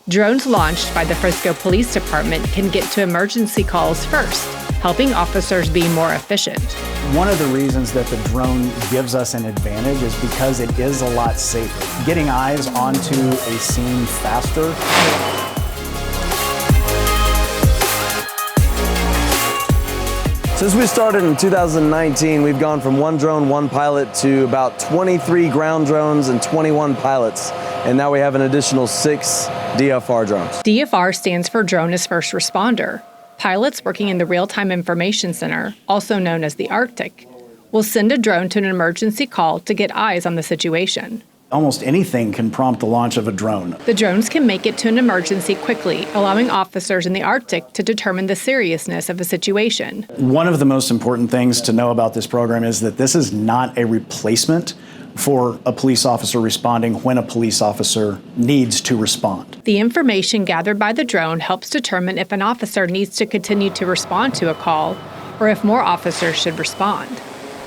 Drones launched by the Frisco Police Department can get to emergency calls first, helping officers be more efficient. One of the reasons that the drone gives us an advantage is because it is a lot safer. Getting eyes onto a scene faster. Since we started in 2019, we've gone from 1 drone, 1 pilot to about 23 ground drones and 21 pilots. And now we have an additional 6 DFR drones. DFR stands for Drone as First Responder. Pilots working in the Real-Time Information Center, also known as the Arctic, will send a drone to an emergency call to get eyes on the situation. Almost anything can prompt the launch of a drone. The drones can make it to an emergency quickly, allowing officers in the Arctic to determine the seriousness of a situation. One of the most important things to know about this program is that this is not a replacement for a police officer responding when a police officer needs to respond. The information gathered by the drone helps determine if an officer needs to continue to respond to a call or if more officers should respond.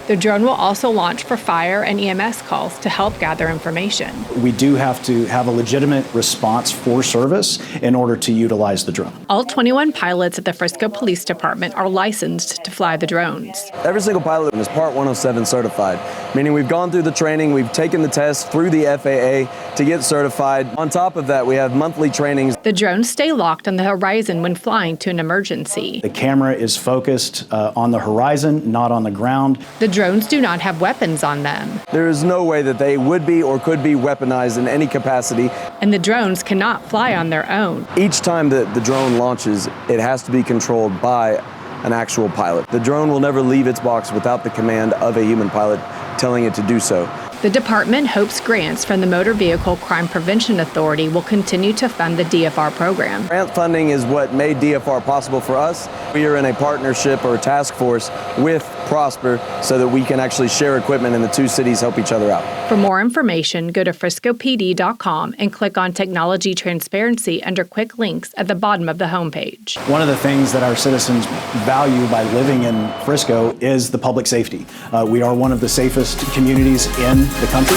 The drone will also launch for fire and EMS calls to help gather information. We do have to have a legitimate response for service in order to utilize the drone. All 21 pilots at the Frisco Police Department are licensed to fly the drones. Every single pilot is Part 107 certified, meaning we've gone through the training, we've taken the test through the FAA to get certified. On top of that, we have monthly trainings. The drones stay locked on the horizon when flying to an emergency. The camera is focused on the horizon, not on the ground. The drones do not have weapons on them. There is no way that they would be or could be weaponized in any capacity. And the drones cannot fly on their own. Each time that the drone launches, it has to be controlled by an actual pilot. The drone will never leave its box without the command of a human pilot telling it to do so. The department hopes grants from the Motor Vehicle Crime Prevention Authority will continue to fund the DFR program. Grant funding is what made DFR possible for us. We are in a partnership or a task force with Prosper so that we can actually share equipment and the 2 cities help each other out. For more information, go to friscopd.com and click on Technology Transparency under quick links at the bottom of the homepage. One of the things that our citizens value by living in Frisco is the public safety. We are one of the safest communities in the country.